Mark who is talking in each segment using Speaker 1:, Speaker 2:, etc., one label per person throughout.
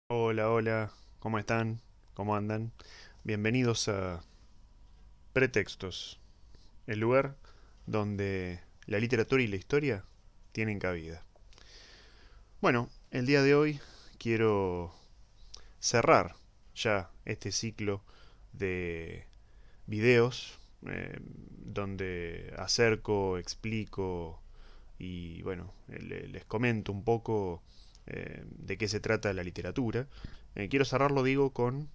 Speaker 1: Hola, hola, ¿cómo están? ¿Cómo andan? Bienvenidos a Pretextos, el lugar donde la literatura y la historia tienen cabida. Bueno, el día de hoy quiero cerrar ya este ciclo de videos donde acerco, explico y bueno, les comento un poco de qué se trata la literatura. Quiero cerrarlo, digo, con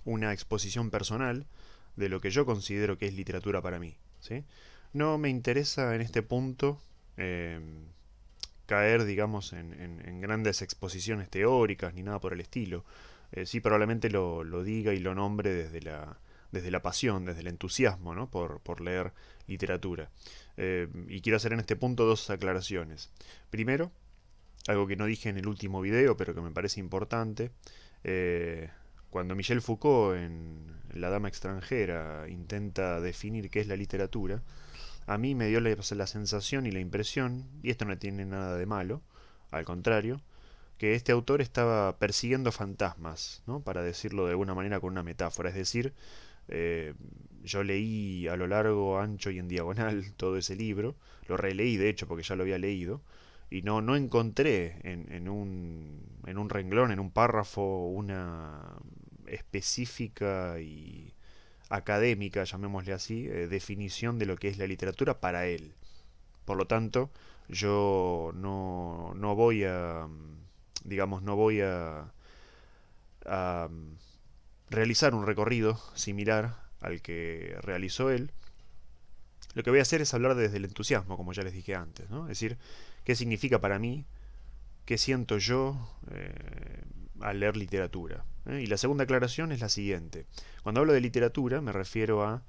Speaker 1: una exposición personal de lo que yo considero que es literatura para mí. ¿Sí? No me interesa en este punto eh, caer, digamos, en grandes exposiciones teóricas ni nada por el estilo. Sí, probablemente lo diga y lo nombre desde la pasión, desde el entusiasmo, ¿no? Por leer literatura. Y quiero hacer en este punto dos aclaraciones. Primero, algo que no dije en el último video, pero que me parece importante. eh, Cuando Michel Foucault en La Dama extranjera intenta definir qué es la literatura, a mí me dio la sensación y la impresión, y esto no tiene nada de malo, al contrario, que este autor estaba persiguiendo fantasmas, ¿no? Para decirlo de alguna manera con una metáfora. Es decir, eh, yo leí a lo largo, ancho y en diagonal todo ese libro, lo releí de hecho porque ya lo había leído, y no encontré en un renglón, en un párrafo, una específica y académica, llamémosle así, definición de lo que es la literatura para él. Por lo tanto, yo no voy a, digamos, no voy a realizar un recorrido similar al que realizó él. Lo que voy a hacer es hablar desde el entusiasmo, como ya les dije antes, ¿no? Es decir, qué significa para mí, qué siento yo al leer literatura. Y la segunda aclaración es la siguiente. Cuando hablo de literatura me refiero a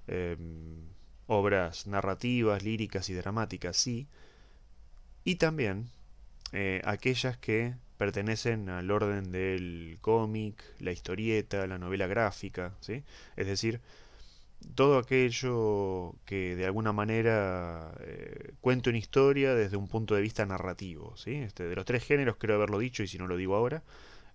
Speaker 1: eh, obras narrativas, líricas y dramáticas, sí, y también aquellas que pertenecen al orden del cómic, la historieta, la novela gráfica, ¿sí? Es decir, todo aquello que de alguna manera cuente una historia desde un punto de vista narrativo, ¿sí? De los tres géneros creo haberlo dicho y si no lo digo ahora,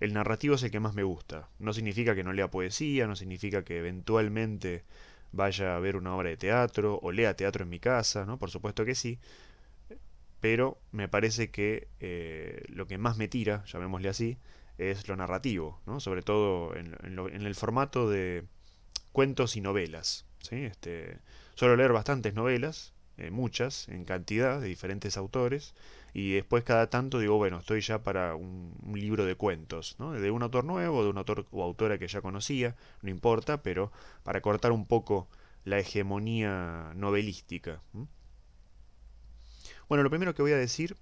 Speaker 1: el narrativo es el que más me gusta. No significa que no lea poesía, no significa que eventualmente vaya a ver una obra de teatro o lea teatro en mi casa, ¿no? Por supuesto que sí, pero me parece que lo que más me tira, llamémosle así, es lo narrativo, ¿no? Sobre todo en el formato de cuentos y novelas. ¿Sí? Suelo leer bastantes novelas, muchas, en cantidad, de diferentes autores, y después cada tanto digo, bueno, estoy ya para un libro de cuentos, ¿no? De un autor nuevo, de un autor o autora que ya conocía, no importa, pero para cortar un poco la hegemonía novelística. ¿M? Bueno, lo primero que voy a decir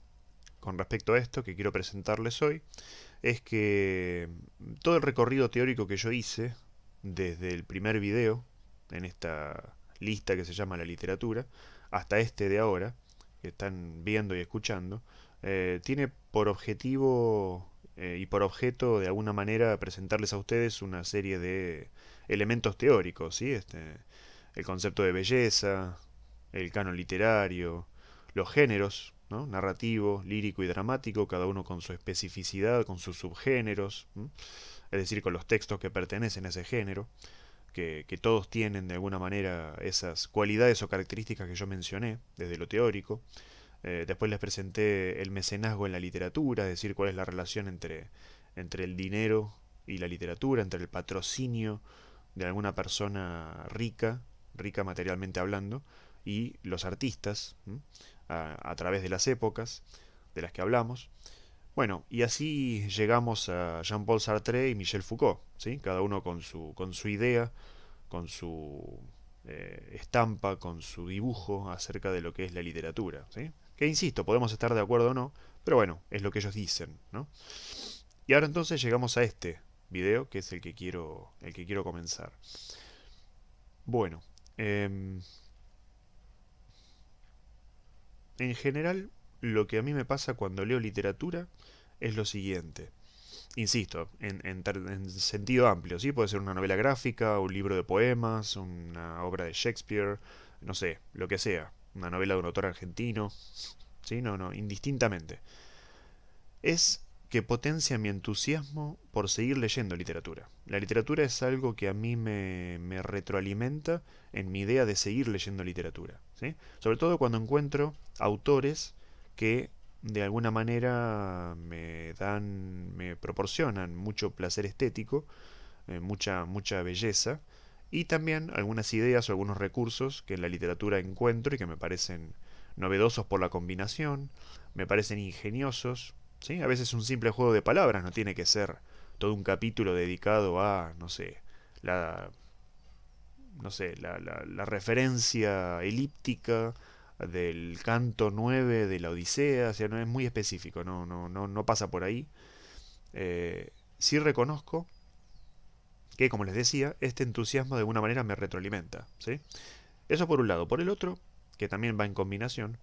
Speaker 1: con respecto a esto que quiero presentarles hoy es que todo el recorrido teórico que yo hice desde el primer video en esta lista que se llama la literatura hasta este de ahora que están viendo y escuchando tiene por objetivo y por objeto de alguna manera presentarles a ustedes una serie de elementos teóricos, ¿sí? El concepto de belleza, el canon literario, los géneros, ¿no? Narrativo, lírico y dramático, cada uno con su especificidad, con sus subgéneros, ¿m? Es decir, con los textos que pertenecen a ese género, que todos tienen de alguna manera esas cualidades o características que yo mencioné desde lo teórico. Después les presenté el mecenazgo en la literatura, es decir, cuál es la relación entre el dinero y la literatura, entre el patrocinio de alguna persona rica, rica materialmente hablando, y los artistas, ¿m? A través de las épocas de las que hablamos. Bueno, y así llegamos a Jean-Paul Sartre y Michel Foucault, ¿sí? Cada uno con su idea, con su estampa, con su dibujo acerca de lo que es la literatura, ¿sí? Que insisto, podemos estar de acuerdo o no, pero bueno, es lo que ellos dicen, ¿no? Y ahora entonces llegamos a este video, que es el que quiero comenzar. Bueno, em, en general, lo que a mí me pasa cuando leo literatura es lo siguiente. Insisto, en sentido amplio, ¿sí? Puede ser una novela gráfica, un libro de poemas, una obra de Shakespeare, no sé, lo que sea. Una novela de un autor argentino, ¿sí? No, indistintamente. Es que potencia mi entusiasmo por seguir leyendo literatura. La literatura es algo que a mí me retroalimenta en mi idea de seguir leyendo literatura, ¿sí? Sobre todo cuando encuentro autores que de alguna manera me proporcionan mucho placer estético, mucha belleza, y también algunas ideas o algunos recursos que en la literatura encuentro y que me parecen novedosos por la combinación, me parecen ingeniosos, ¿sí? A veces un simple juego de palabras no tiene que ser todo un capítulo dedicado a, no sé, la, la referencia elíptica del canto 9 de la Odisea, o sea, no es muy específico, no pasa por ahí. Sí reconozco que, como les decía, este entusiasmo de alguna manera me retroalimenta, ¿sí? Eso por un lado. Por el otro, que también va en combinación,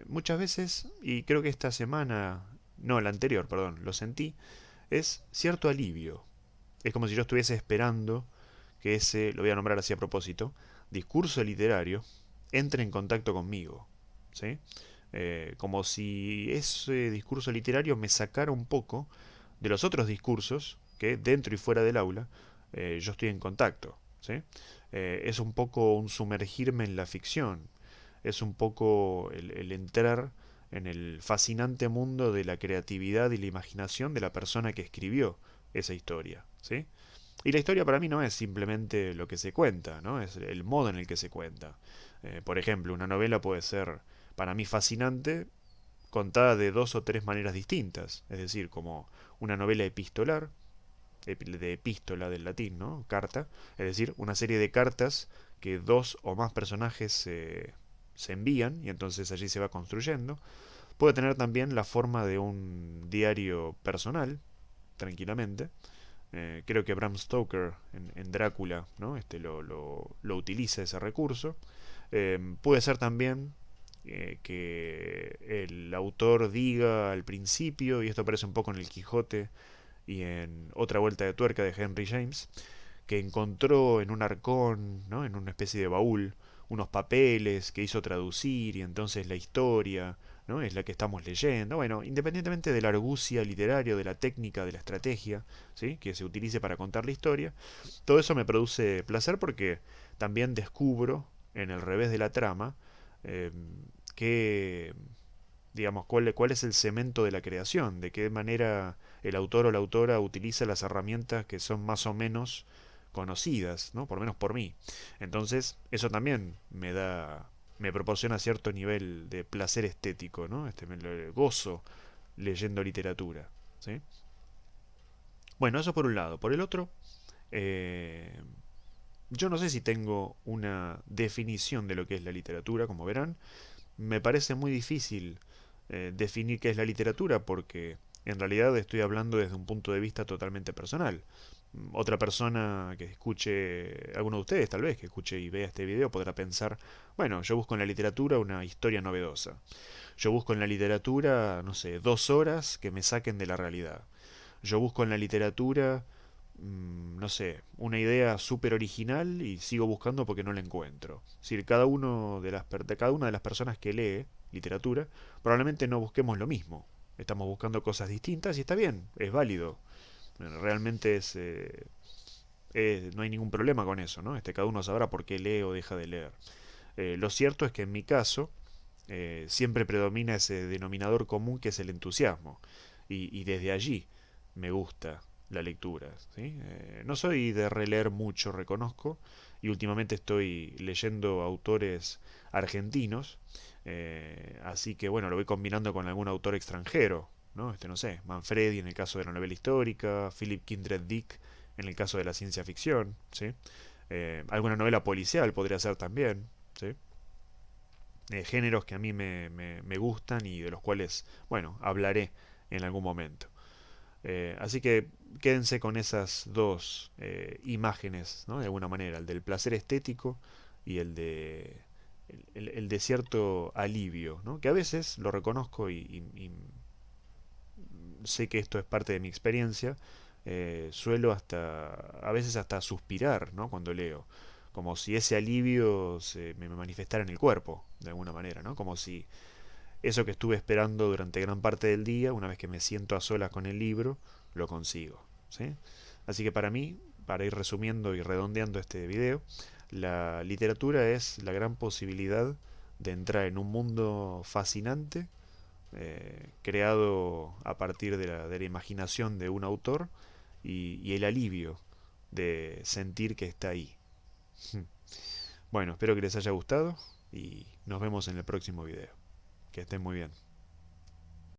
Speaker 1: muchas veces, y creo que esta semana, no, la anterior, perdón, lo sentí, es cierto alivio. Es como si yo estuviese esperando que ese, lo voy a nombrar así a propósito, discurso literario entre en contacto conmigo, ¿sí? Como si ese discurso literario me sacara un poco de los otros discursos que dentro y fuera del aula yo estoy en contacto, ¿sí? Es un poco un sumergirme en la ficción, es un poco el entrar en el fascinante mundo de la creatividad y la imaginación de la persona que escribió esa historia, ¿sí? Y la historia para mí no es simplemente lo que se cuenta, ¿no? Es el modo en el que se cuenta. Por ejemplo, una novela puede ser para mí fascinante contada de dos o tres maneras distintas, es decir, como una novela epistolar, de epístola del latín, ¿no? Carta, es decir, una serie de cartas que dos o más personajes se envían y entonces allí se va construyendo. Puede tener también la forma de un diario personal, tranquilamente. Creo que Bram Stoker en Drácula, ¿no? Lo utiliza ese recurso. Puede ser también que el autor diga al principio, y esto aparece un poco en el Quijote y en Otra vuelta de tuerca de Henry James, que encontró en un arcón, ¿no? En una especie de baúl, unos papeles que hizo traducir y entonces la historia, ¿no? Es la que estamos leyendo. Bueno, independientemente de la argucia literaria, de la técnica, de la estrategia, ¿sí? Que se utilice para contar la historia, todo eso me produce placer porque también descubro en el revés de la trama eh, que digamos, cuál es el cemento de la creación, de qué manera el autor o la autora utiliza las herramientas que son más o menos conocidas, ¿no? Por lo menos por mí. Entonces, eso también me proporciona cierto nivel de placer estético, ¿no? Me lo gozo leyendo literatura, ¿sí? Bueno, eso por un lado. Por el otro, eh, yo no sé si tengo una definición de lo que es la literatura, como verán. Me parece muy difícil definir qué es la literatura porque en realidad estoy hablando desde un punto de vista totalmente personal. Otra persona que escuche, alguno de ustedes tal vez que escuche y vea este video podrá pensar, bueno, yo busco en la literatura una historia novedosa. Yo busco en la literatura, no sé, 2 horas que me saquen de la realidad. Yo busco en la literatura, no sé, una idea súper original y sigo buscando porque no la encuentro. Es decir, cada una de las personas que lee literatura, probablemente no busquemos lo mismo. Estamos buscando cosas distintas y está bien, es válido. Realmente no hay ningún problema con eso, ¿no? Cada uno sabrá por qué lee o deja de leer. Lo cierto es que en mi caso siempre predomina ese denominador común que es el entusiasmo. Y desde allí me gusta la lectura, ¿sí? No soy de releer mucho, reconozco, y últimamente estoy leyendo autores argentinos, así que bueno, lo voy combinando con algún autor extranjero, ¿no? No sé, Manfredi en el caso de la novela histórica, Philip Kindred Dick en el caso de la ciencia ficción, ¿sí? Alguna novela policial podría ser también, ¿sí? Géneros que a mí me gustan y de los cuales, bueno, hablaré en algún momento. Así que quédense con esas dos imágenes, ¿no? De alguna manera, el del placer estético y el de cierto alivio, ¿no? Que a veces lo reconozco y sé que esto es parte de mi experiencia, suelo a veces hasta suspirar, ¿no? Cuando leo, como si ese alivio me manifestara en el cuerpo, de alguna manera, ¿no? Como si eso que estuve esperando durante gran parte del día, una vez que me siento a solas con el libro, lo consigo. ¿Sí? Así que para mí, para ir resumiendo y redondeando este video, la literatura es la gran posibilidad de entrar en un mundo fascinante, creado a partir de la imaginación de un autor y el alivio de sentir que está ahí. Bueno, espero que les haya gustado y nos vemos en el próximo video. Que estén muy bien.